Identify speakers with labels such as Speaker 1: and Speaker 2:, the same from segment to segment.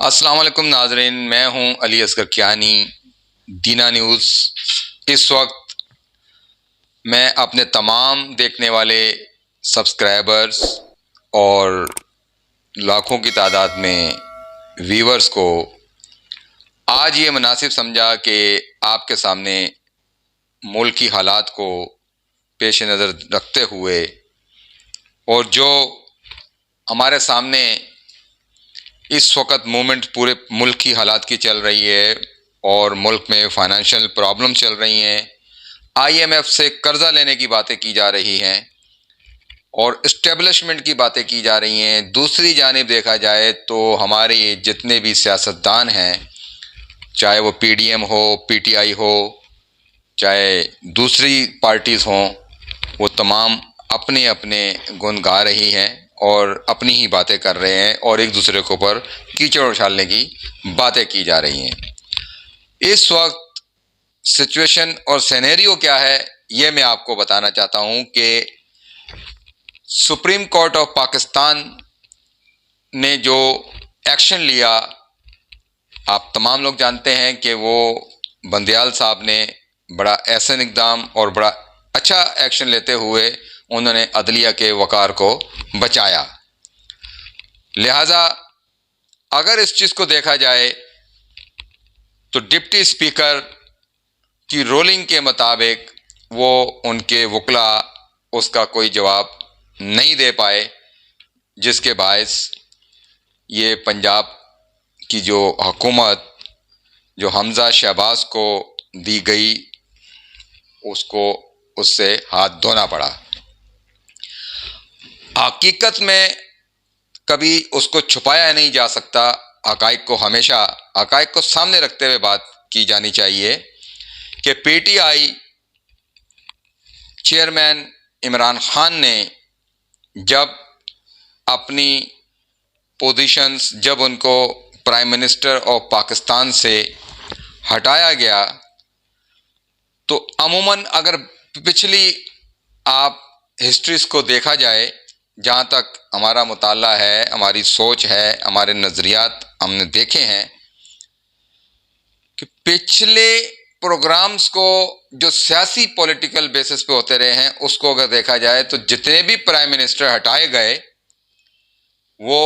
Speaker 1: السلام علیکم ناظرین، میں ہوں علی اصغر کیانی، دینا نیوز۔ اس وقت میں اپنے تمام دیکھنے والے سبسکرائبرز اور لاکھوں کی تعداد میں ویورز کو آج یہ مناسب سمجھا کہ آپ کے سامنے ملکی حالات کو پیش نظر رکھتے ہوئے اور جو ہمارے سامنے اس وقت مومنٹ پورے ملک کی حالات کی چل رہی ہے اور ملک میں فائنینشیل پرابلم چل رہی ہیں، IMF سے قرضہ لینے کی باتیں کی جا رہی ہیں اور اسٹیبلشمنٹ کی باتیں کی جا رہی ہیں۔ دوسری جانب دیکھا جائے تو ہمارے جتنے بھی سیاستدان ہیں، چاہے وہ PDM ہو، PTI ہو، چاہے دوسری پارٹیز ہوں، وہ تمام اپنے اپنے گن گا رہی ہیں اور اپنی ہی باتیں کر رہے ہیں اور ایک دوسرے کے اوپر کیچڑ اچھالنے کی باتیں کی جا رہی ہیں۔ اس وقت سچویشن اور سینیریو کیا ہے یہ میں آپ کو بتانا چاہتا ہوں کہ سپریم کورٹ آف پاکستان نے جو ایکشن لیا، آپ تمام لوگ جانتے ہیں کہ وہ بندیال صاحب نے بڑا احسن اقدام اور بڑا اچھا ایکشن لیتے ہوئے انہوں نے عدلیہ کے وقار کو بچایا۔ لہٰذا اگر اس چیز کو دیکھا جائے تو ڈپٹی اسپیکر کی رولنگ کے مطابق وہ ان کے وکلاء اس کا کوئی جواب نہیں دے پائے، جس کے باعث یہ پنجاب کی جو حکومت جو حمزہ شہباز کو دی گئی اس سے ہاتھ دھونا پڑا۔ حقیقت میں کبھی اس کو چھپایا نہیں جا سکتا، حقائق کو ہمیشہ حقائق کو سامنے رکھتے ہوئے بات کی جانی چاہیے کہ PTI چیئرمین عمران خان نے جب اپنی پوزیشنز جب ان کو پرائم منسٹر آف پاکستان سے ہٹایا گیا تو عموماً اگر پچھلی آپ ہسٹریز کو دیکھا جائے، جہاں تک ہمارا مطالعہ ہے، ہماری سوچ ہے، ہمارے نظریات ہم نے دیکھے ہیں کہ پچھلے پروگرامز کو جو سیاسی پولیٹیکل بیسس پہ ہوتے رہے ہیں، اس کو اگر دیکھا جائے تو جتنے بھی پرائم منسٹر ہٹائے گئے وہ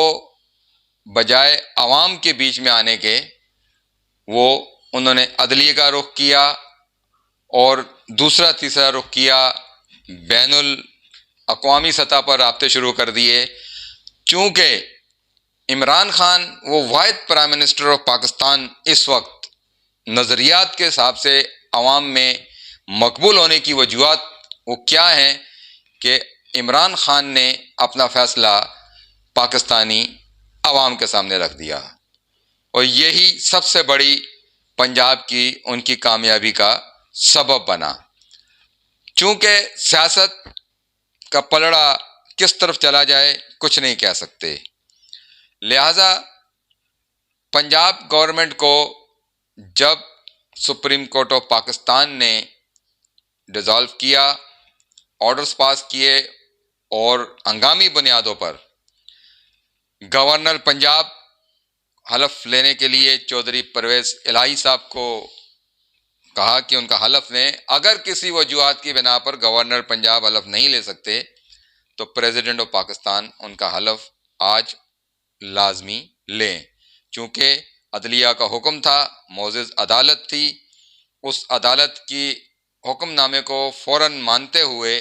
Speaker 1: بجائے عوام کے بیچ میں آنے کے وہ انہوں نے عدلیہ کا رخ کیا اور دوسرا تیسرا رخ کیا، بین الاقوامی سطح پر رابطے شروع کر دیے۔ چونکہ عمران خان وہ واحد پرائم منسٹر آف پاکستان اس وقت نظریات کے حساب سے عوام میں مقبول ہونے کی وجوہات وہ کیا ہیں کہ عمران خان نے اپنا فیصلہ پاکستانی عوام کے سامنے رکھ دیا اور یہی سب سے بڑی پنجاب کی ان کی کامیابی کا سبب بنا۔ چونکہ سیاست کا پلڑا کس طرف چلا جائے کچھ نہیں کہہ سکتے، لہذا پنجاب گورنمنٹ کو جب سپریم کورٹ آف پاکستان نے ڈیزالو کیا، آرڈرز پاس کیے اور ہنگامی بنیادوں پر گورنر پنجاب حلف لینے کے لیے چودھری پرویز الہی صاحب کو کہا کہ ان کا حلف لیں، اگر کسی وجوہات کی بنا پر گورنر پنجاب حلف نہیں لے سکتے تو پریزیڈنٹ آف پاکستان ان کا حلف آج لازمی لیں۔ چونکہ عدلیہ کا حکم تھا، معزز عدالت تھی، اس عدالت کی حکم نامے کو فوراً مانتے ہوئے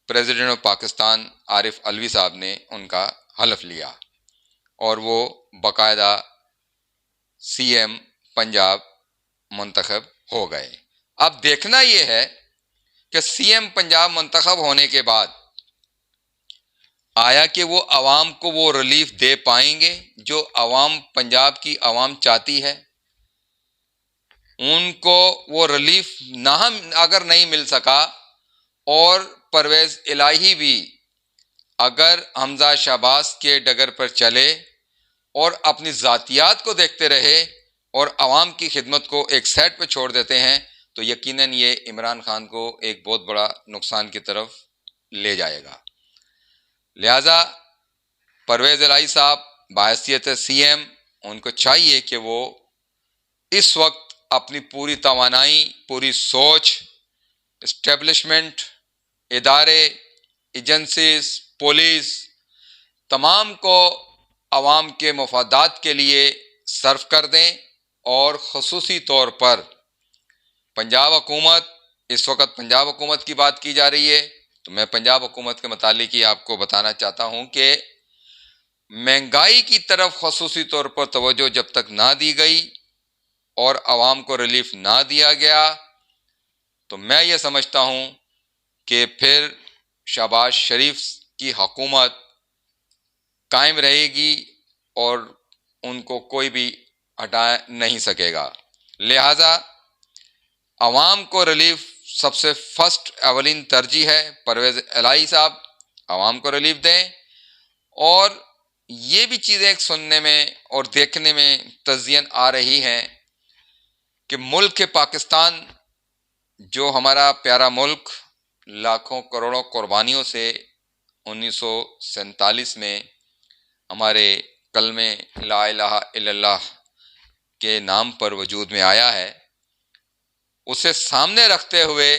Speaker 1: پریزیڈنٹ آف پاکستان عارف علوی صاحب نے ان کا حلف لیا اور وہ باقاعدہ CM پنجاب منتخب ہو گئے۔ اب دیکھنا یہ ہے کہ CM پنجاب منتخب ہونے کے بعد آیا کہ وہ عوام کو وہ ریلیف دے پائیں گے جو عوام پنجاب کی عوام چاہتی ہے؟ ان کو وہ ریلیف اگر نہیں مل سکا اور پرویز الہی بھی اگر حمزہ شہباز کے ڈگر پر چلے اور اپنی ذاتیات کو دیکھتے رہے اور عوام کی خدمت کو ایک سائڈ پہ چھوڑ دیتے ہیں تو یقیناً یہ عمران خان کو ایک بہت بڑا نقصان کی طرف لے جائے گا۔ لہذا پرویز الہی صاحب بحیثیت CM ان کو چاہیے کہ وہ اس وقت اپنی پوری توانائی، پوری سوچ، اسٹیبلشمنٹ، ادارے، ایجنسیز، پولیس، تمام کو عوام کے مفادات کے لیے صرف کر دیں، اور خصوصی طور پر پنجاب حکومت، اس وقت پنجاب حکومت کی بات کی جا رہی ہے، تو میں پنجاب حکومت کے متعلق ہی آپ کو بتانا چاہتا ہوں کہ مہنگائی کی طرف خصوصی طور پر توجہ جب تک نہ دی گئی اور عوام کو ریلیف نہ دیا گیا، تو میں یہ سمجھتا ہوں کہ پھر شہباز شریف کی حکومت قائم رہے گی اور ان کو کوئی بھی ہٹا نہیں سکے گا۔ لہذا عوام کو ریلیف سب سے فرسٹ اولین ترجیح ہے۔ پرویز الہی صاحب عوام کو ریلیف دیں، اور یہ بھی چیزیں ایک سننے میں اور دیکھنے میں تزئین آ رہی ہیں کہ ملک پاکستان، جو ہمارا پیارا ملک لاکھوں کروڑوں قربانیوں سے 1947 میں ہمارے کلمے لا الہ الا اللہ کے نام پر وجود میں آیا ہے، اسے سامنے رکھتے ہوئے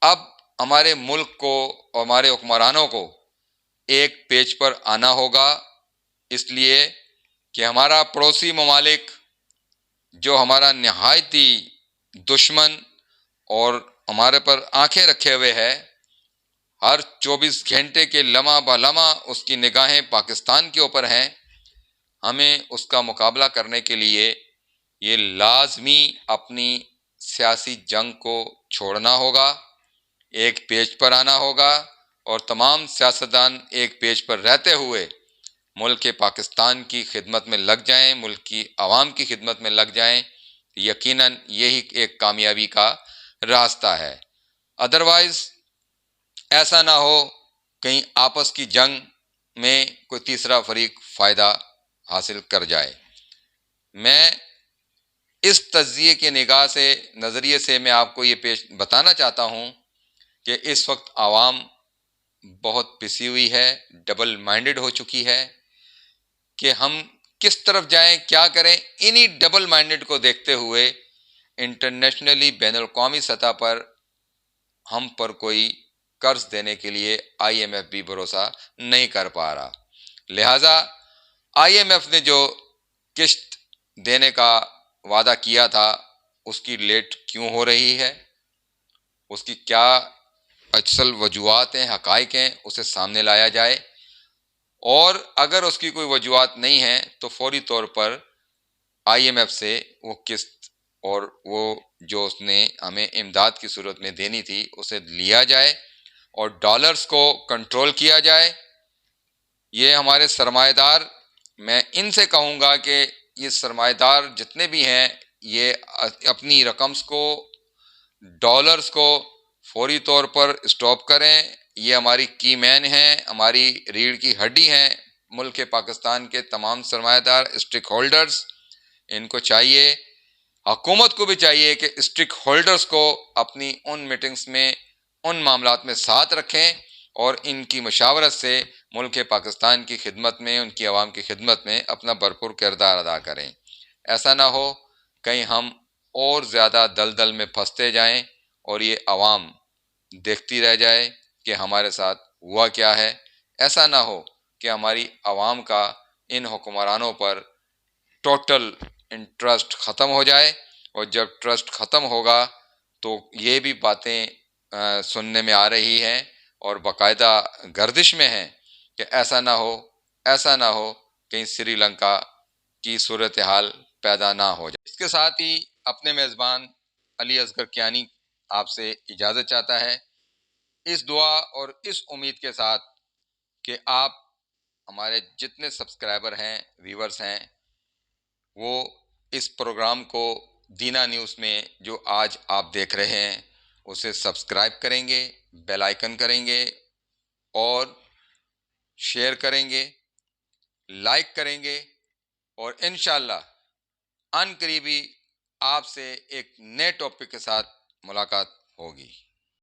Speaker 1: اب ہمارے ملک کو اور ہمارے حکمرانوں کو ایک پیج پر آنا ہوگا، اس لیے کہ ہمارا پڑوسی ممالک جو ہمارا نہایتی دشمن اور ہمارے پر آنکھیں رکھے ہوئے ہے، ہر 24 گھنٹے کے لمحہ بہ لمحہ اس کی نگاہیں پاکستان کے اوپر ہیں، ہمیں اس کا مقابلہ کرنے کے لیے یہ لازمی اپنی سیاسی جنگ کو چھوڑنا ہوگا، ایک پیج پر آنا ہوگا، اور تمام سیاستدان ایک پیج پر رہتے ہوئے ملک پاکستان کی خدمت میں لگ جائیں، ملک کی عوام کی خدمت میں لگ جائیں۔ یقیناً یہی ایک کامیابی کا راستہ ہے۔ ادروائز ایسا نہ ہو کہیں آپس کی جنگ میں کوئی تیسرا فریق فائدہ حاصل کر جائے۔ میں اس تجزیے کی نگاہ سے، نظریے سے میں آپ کو یہ بتانا چاہتا ہوں کہ اس وقت عوام بہت پسی ہوئی ہے، ڈبل مائنڈڈ ہو چکی ہے کہ ہم کس طرف جائیں، کیا کریں۔ انہی ڈبل مائنڈڈ کو دیکھتے ہوئے انٹرنیشنلی، بین الاقوامی سطح پر ہم پر کوئی قرض دینے کے لیے IMF بھی بھروسہ نہیں کر پا رہا۔ لہٰذا IMF نے جو قسط دینے کا وعدہ کیا تھا، اس کی لیٹ کیوں ہو رہی ہے، اس کی کیا اصل وجوہات ہیں، حقائق ہیں، اسے سامنے لایا جائے، اور اگر اس کی کوئی وجوہات نہیں ہیں تو فوری طور پر IMF سے وہ قسط اور وہ جو اس نے ہمیں امداد کی صورت میں دینی تھی اسے لیا جائے اور ڈالرز کو کنٹرول کیا جائے۔ یہ ہمارے سرمایہ دار، میں ان سے کہوں گا کہ یہ سرمایہ دار جتنے بھی ہیں، یہ اپنی رقمز کو، ڈالرز کو فوری طور پر اسٹاپ کریں۔ یہ ہماری کی مین ہیں، ہماری ریڑھ کی ہڈی ہیں، ملک پاکستان کے تمام سرمایہ دار، اسٹیک ہولڈرز، ان کو چاہیے، حکومت کو بھی چاہیے کہ اسٹیک ہولڈرز کو اپنی ان میٹنگز میں، ان معاملات میں ساتھ رکھیں اور ان کی مشاورت سے ملک پاکستان کی خدمت میں، ان کی عوام کی خدمت میں اپنا بھرپور کردار ادا کریں۔ ایسا نہ ہو کہیں ہم اور زیادہ دلدل میں پھنستے جائیں اور یہ عوام دیکھتی رہ جائے کہ ہمارے ساتھ ہوا کیا ہے۔ ایسا نہ ہو کہ ہماری عوام کا ان حکمرانوں پر ٹوٹل انٹرسٹ ختم ہو جائے، اور جب ٹرسٹ ختم ہوگا تو یہ بھی باتیں سننے میں آ رہی ہیں اور باقاعدہ گردش میں ہیں کہ ایسا نہ ہو کہیں سری لنکا کی صورتحال پیدا نہ ہو جائے۔ اس کے ساتھ ہی اپنے میزبان علی اصغر کیانی آپ سے اجازت چاہتا ہے، اس دعا اور اس امید کے ساتھ کہ آپ ہمارے جتنے سبسکرائبر ہیں، ویورز ہیں، وہ اس پروگرام کو دینا نیوز میں جو آج آپ دیکھ رہے ہیں اسے سبسکرائب کریں گے، بیل آئیکن کریں گے، اور شیئر کریں گے، لائک کریں گے، اور انشاءاللہ ان قریبی آپ سے ایک نئے ٹاپک کے ساتھ ملاقات ہوگی۔